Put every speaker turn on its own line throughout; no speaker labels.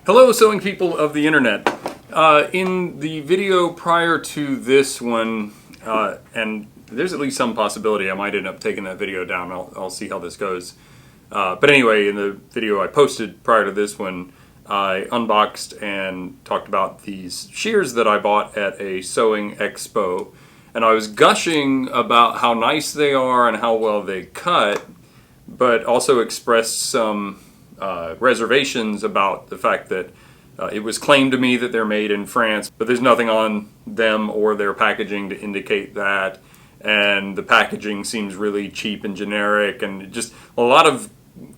Hello, sewing people of the internet. In the video prior to this one, and there's at least some possibility I might end up taking that video down. I'll see how this goes. But anyway, in the video I posted prior to this one, I unboxed and talked about these shears that I bought at a sewing expo. And I was gushing about how nice they are and how well they cut, but also expressed some reservations about the fact that it was claimed to me that they're made in France, but there's nothing on them or their packaging to indicate that, and the packaging seems really cheap and generic, and just a lot of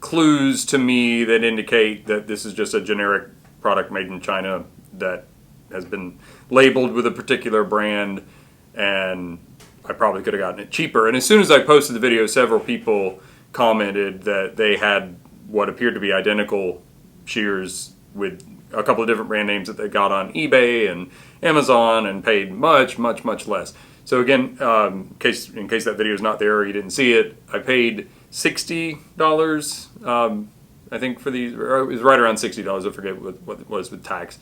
clues to me that indicate that this is just a generic product made in China that has been labeled with a particular brand, and I probably could have gotten it cheaper. And as soon as I posted the video, several people commented that they had what appeared to be identical shears with a couple of different brand names that they got on eBay and Amazon and paid much less. So again, in case that video is not there or you didn't see it, I paid $60, I think, for these. Or it was right around $60. I forget what it was with tax.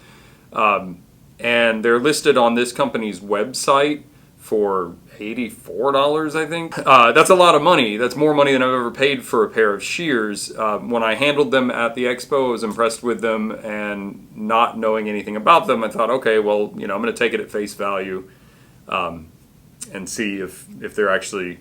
And they're listed on this company's website for $84, I think. That's a lot of money. That's more money than I've ever paid for a pair of shears. When I handled them at the expo, I was impressed with them, and not knowing anything about them, I thought, okay, well, I'm going to take it at face value and see if they're actually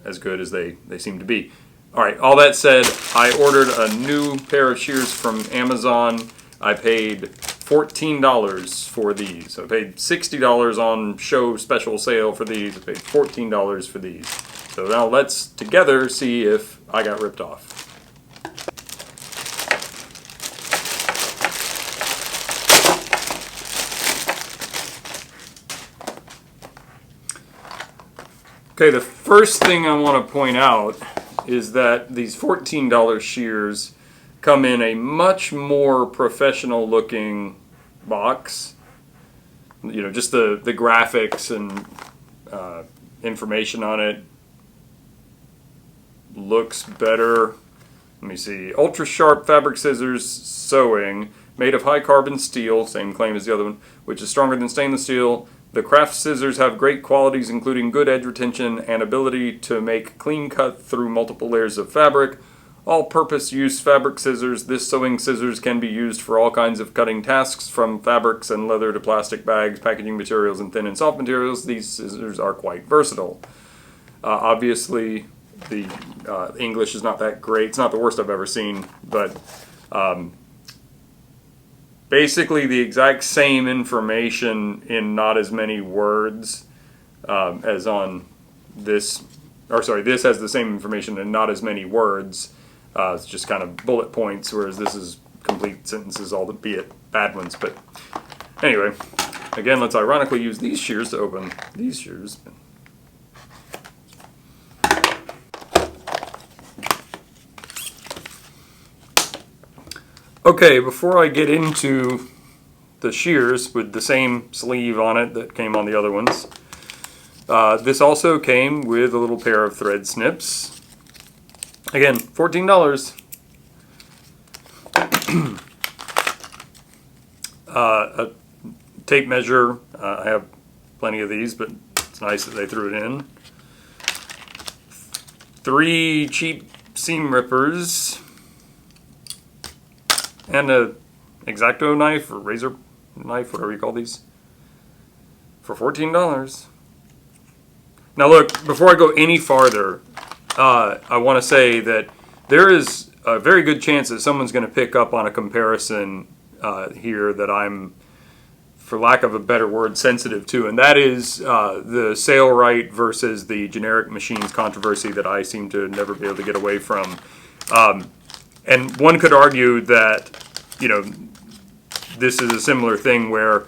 as good as they seem to be. All right, all that said, I ordered a new pair of shears from Amazon. I paid $14 for these. I paid $60 on show special sale for these. I paid $14 for these. So now let's together see if I got ripped off. Okay, the first thing I want to point out is that these $14 shears come in a much more professional looking box. Just the graphics and information on it looks better. Let me see. Ultra sharp fabric scissors sewing, made of high carbon steel, same claim as the other one, which is stronger than stainless steel. The craft scissors have great qualities, including good edge retention and ability to make clean cut through multiple layers of fabric. All-purpose use fabric scissors. This sewing scissors can be used for all kinds of cutting tasks, from fabrics and leather to plastic bags, packaging materials, and thin and soft materials. These scissors are quite versatile. Obviously, the English is not that great. It's not the worst I've ever seen, but basically the exact same information in not as many words as on this. Or sorry, this has the same information in not as many words. It's just kind of bullet points, whereas this is complete sentences, albeit bad ones. But anyway, again, let's ironically use these shears to open these shears. Okay, before I get into the shears with the same sleeve on it that came on the other ones, this also came with a little pair of thread snips. Again, $14. A tape measure. I have plenty of these, but it's nice that they threw it in. 3 cheap seam rippers. And a X-Acto knife or razor knife, whatever you call these, for $14. Now look, before I go any farther, I want to say that there is a very good chance that someone's going to pick up on a comparison here that I'm, for lack of a better word, sensitive to, and that is the Sailrite versus the generic machines controversy that I seem to never be able to get away from. And one could argue that, this is a similar thing where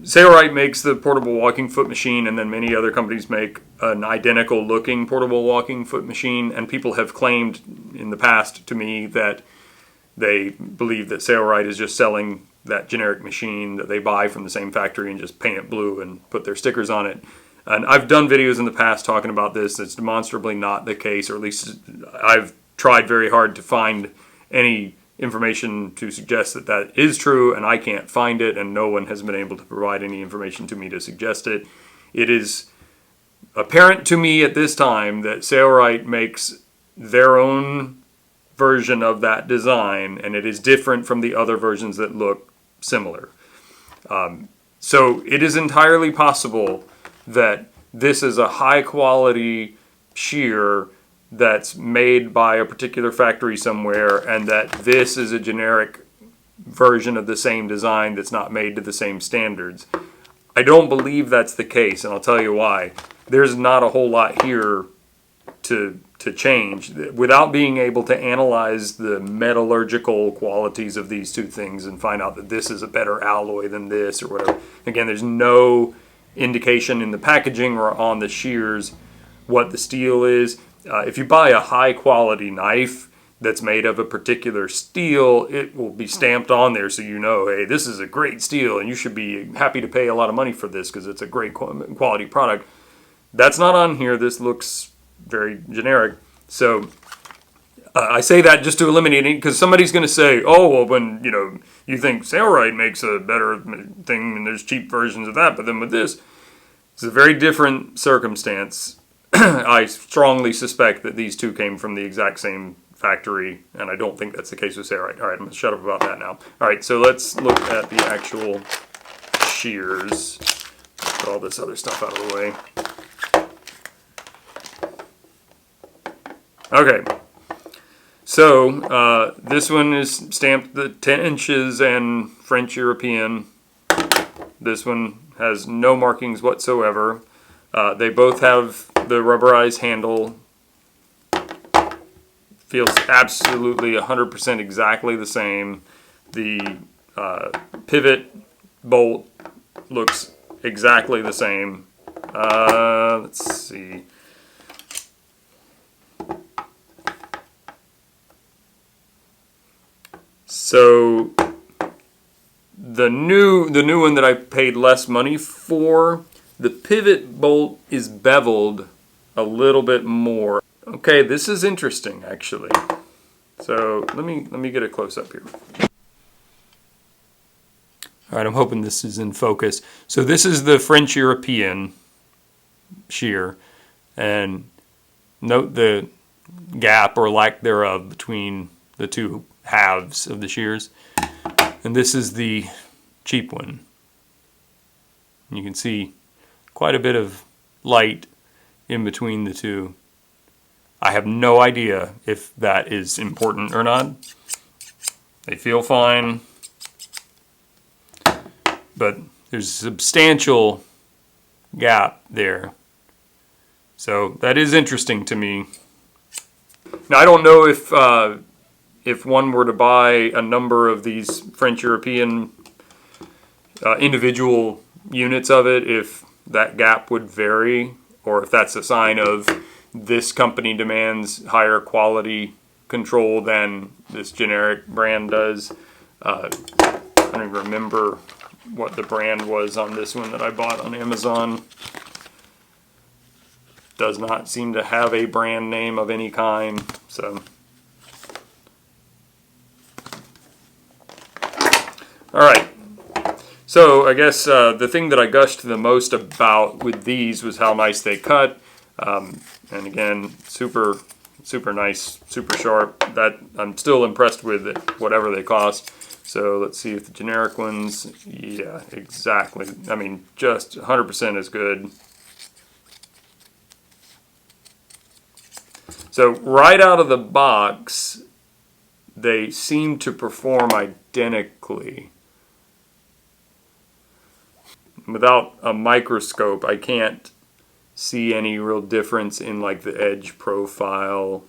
Sailrite makes the portable walking foot machine, and then many other companies make an identical looking portable walking foot machine, and people have claimed in the past to me that they believe that Sailrite is just selling that generic machine that they buy from the same factory and just paint it blue and put their stickers on it. And I've done videos in the past talking about this. It's demonstrably not the case, or at least I've tried very hard to find any information to suggest that that is true, and I can't find it, and no one has been able to provide any information to me to suggest it. It is apparent to me at this time that Sailrite makes their own version of that design, and it is different from the other versions that look similar. So it is entirely possible that this is a high quality shear that's made by a particular factory somewhere, and that this is a generic version of the same design that's not made to the same standards. I don't believe that's the case, and I'll tell you why. There's not a whole lot here to change without being able to analyze the metallurgical qualities of these two things and find out that this is a better alloy than this or whatever. Again, there's no indication in the packaging or on the shears what the steel is. If you buy a high quality knife that's made of a particular steel, it will be stamped on there so you know, hey, this is a great steel and you should be happy to pay a lot of money for this because it's a great quality product. That's not on here. This looks very generic. So I say that just to eliminate it, because somebody's going to say, oh, well, when you think Sailrite makes a better thing and there's cheap versions of that, but then with this, it's a very different circumstance. I strongly suspect that these two came from the exact same factory, and I don't think that's the case with Sailrite. All right, I'm going to shut up about that now. All right, so let's look at the actual shears. Put all this other stuff out of the way. Okay, so this one is stamped the 10 inches and French European. This one has no markings whatsoever. They both have the rubberized handle. Feels absolutely 100% exactly the same. The pivot bolt looks exactly the same. Let's see. So the new one that I paid less money for, the pivot bolt is beveled a little bit more. Okay, this is interesting actually. So let me get a close up here. All right, I'm hoping this is in focus. So this is the French European shear, and note the gap or lack thereof between the two halves of the shears, and this is the cheap one. You can see quite a bit of light in between the two. I have no idea if that is important or not. They feel fine, but there's a substantial gap there. So that is interesting to me. Now I don't know if one were to buy a number of these French European individual units of it, if that gap would vary, or if that's a sign of this company demands higher quality control than this generic brand does. I don't even remember what the brand was on this one that I bought on Amazon. Does not seem to have a brand name of any kind, so. All right, so I guess the thing that I gushed the most about with these was how nice they cut. And again, super nice, super sharp. That I'm still impressed with it, whatever they cost. So let's see if the generic ones, yeah, exactly. I mean, just 100% as good. So right out of the box, they seem to perform identically. Without a microscope, I can't see any real difference in like the edge profile.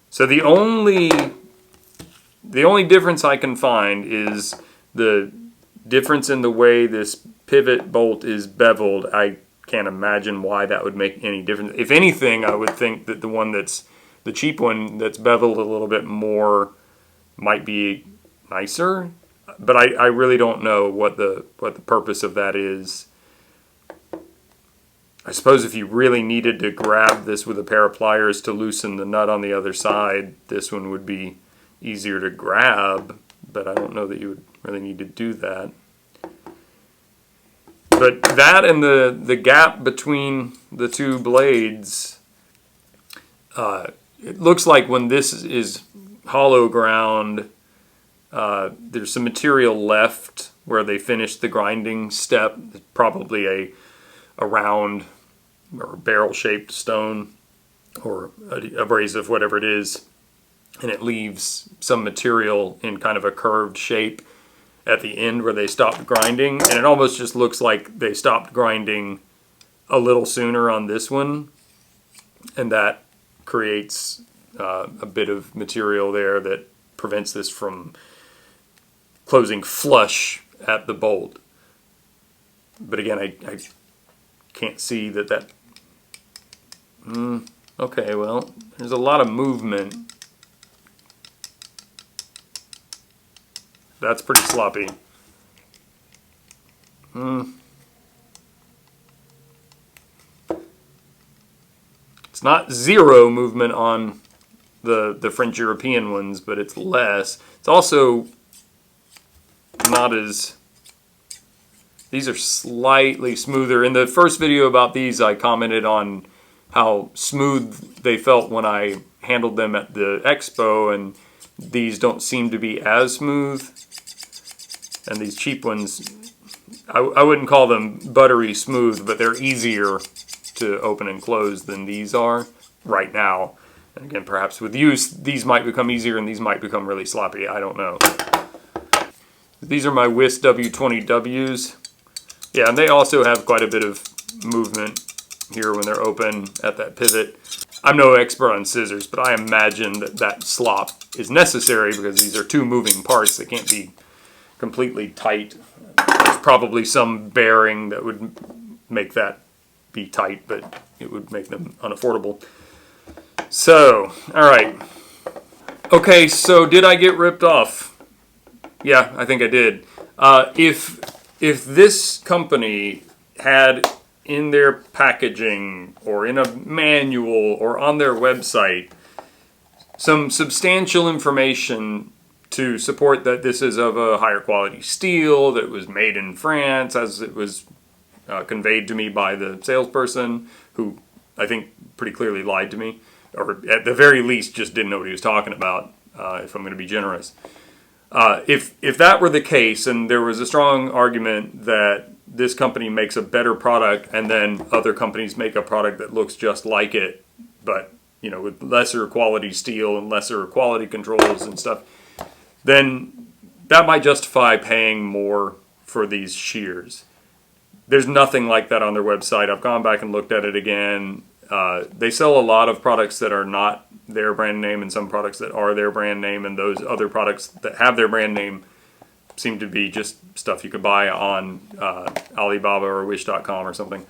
So the only difference I can find is the difference in the way this pivot bolt is beveled. I can't imagine why that would make any difference. If anything, I would think that the one that's the cheap one that's beveled a little bit more might be nicer, but I really don't know what the purpose of that is. I suppose if you really needed to grab this with a pair of pliers to loosen the nut on the other side, this one would be easier to grab, but I don't know that you would really need to do that. But that and the gap between the two blades, it looks like when this is hollow ground, there's some material left where they finished the grinding step. It's probably a round or barrel-shaped stone or abrasive, whatever it is, and it leaves some material in kind of a curved shape at the end where they stopped grinding, and it almost just looks like they stopped grinding a little sooner on this one, and that creates a bit of material there that prevents this from closing flush at the bolt. But again, I can't see that okay, well, there's a lot of movement. That's pretty sloppy. It's not zero movement on the French European ones, but it's less. It's also not as... These are slightly smoother. In the first video about these, I commented on how smooth they felt when I handled them at the expo, and these don't seem to be as smooth. And these cheap ones, I wouldn't call them buttery smooth, but they're easier to open and close than these are right now. And again, perhaps with use, these might become easier and these might become really sloppy. I don't know. These are my WIS W20Ws. Yeah, and they also have quite a bit of movement here when they're open at that pivot. I'm no expert on scissors, but I imagine that slop is necessary because these are two moving parts. They can't be completely tight. There's probably some bearing that would make that be tight, but it would make them unaffordable. So, alright. Okay, so did I get ripped off? Yeah, I think I did. If this company had in their packaging or in a manual or on their website some substantial information to support that this is of a higher quality steel, that it was made in France, as it was conveyed to me by the salesperson, who I think pretty clearly lied to me, or at the very least just didn't know what he was talking about, if I'm going to be generous. If that were the case, and there was a strong argument that this company makes a better product and then other companies make a product that looks just like it, but you know, with lesser quality steel and lesser quality controls and stuff, then that might justify paying more for these shears. There's nothing like that on their website. I've gone back and looked at it again. They sell a lot of products that are not their brand name and some products that are their brand name, and those other products that have their brand name seem to be just stuff you could buy on Alibaba or Wish.com or something.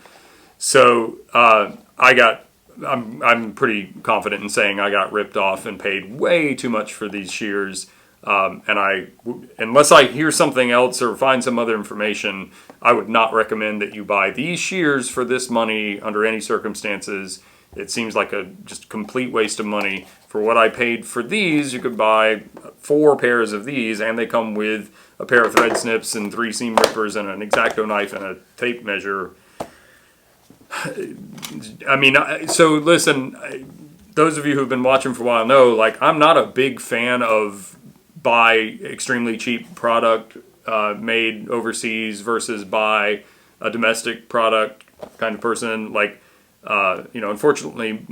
So I'm pretty confident in saying I got ripped off and paid way too much for these shears. Unless I hear something else or find some other information, I would not recommend that you buy these shears for this money under any circumstances. It seems like a just complete waste of money. For what I paid for these, you could buy 4 pairs of these, and they come with a pair of thread snips and 3 seam rippers and an X-Acto knife and a tape measure. I mean, so listen, those of you who've been watching for a while know, like, I'm not a big fan of buy extremely cheap product made overseas versus buy a domestic product kind of person. Like, you know, unfortunately,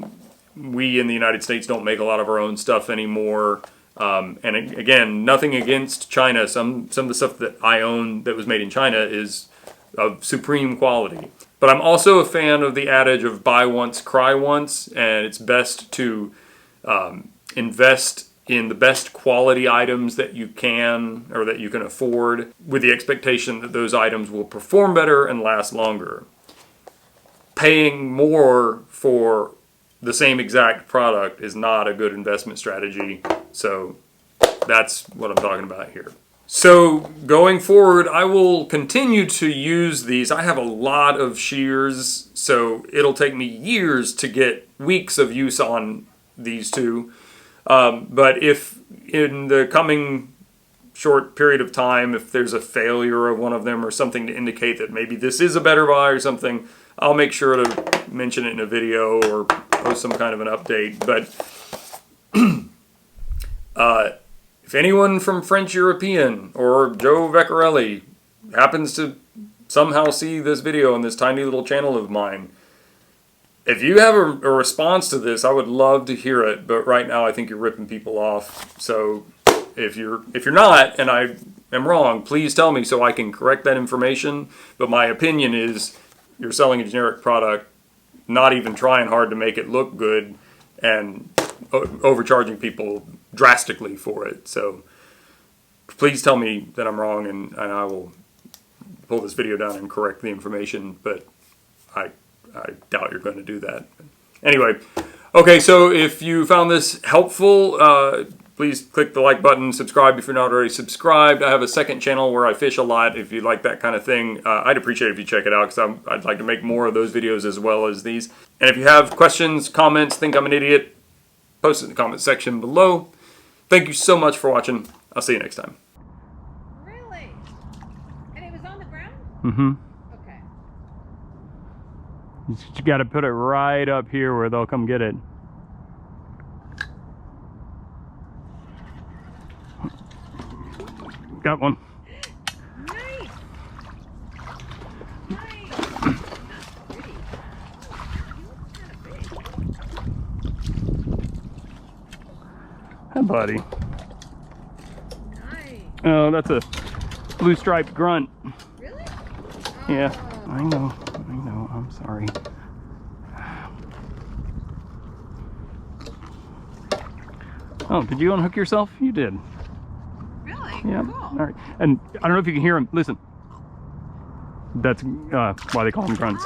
we in the United States don't make a lot of our own stuff anymore. And again, nothing against China. Some of the stuff that I own that was made in China is of supreme quality. But I'm also a fan of the adage of buy once, cry once, and it's best to invest in the best quality items that you can or that you can afford, with the expectation that those items will perform better and last longer. Paying more for the same exact product is not a good investment strategy, so that's what I'm talking about here. So going forward, I will continue to use these. I have a lot of shears, so it'll take me years to get weeks of use on these two. But if in the coming short period of time, if there's a failure of one of them or something to indicate that maybe this is a better buy or something, I'll make sure to mention it in a video or post some kind of an update. But if anyone from French European or Joe Vecchiarelli happens to somehow see this video on this tiny little channel of mine, if you have a response to this, I would love to hear it. But right now, I think you're ripping people off. So if you're not, and I am wrong, please tell me so I can correct that information. But my opinion is you're selling a generic product, not even trying hard to make it look good, and overcharging people drastically for it. So please tell me that I'm wrong, and I will pull this video down and correct the information. But I doubt you're going to do that. Anyway, okay, so if you found this helpful, please click the like button, subscribe if you're not already subscribed. I have a second channel where I fish a lot if you like that kind of thing. I'd appreciate it if you check it out, because I'd like to make more of those videos as well as these. And if you have questions, comments, think I'm an idiot, post it in the comment section below. Thank you so much for watching. I'll see you next time.
Really? And it was on the ground?
Mm-hmm.
Okay.
You got to put it right up here where they'll come get it. Got one.
Nice. Nice. Pretty. You look kind of big.
Hi, buddy.
Nice.
Oh, that's a blue striped grunt.
Really?
Yeah,
Oh.
I know. I'm sorry. Oh, did you unhook yourself? You did.
Really?
Yeah.
Cool.
All right. And I don't know if you can hear him. Listen. That's why they call them grunts.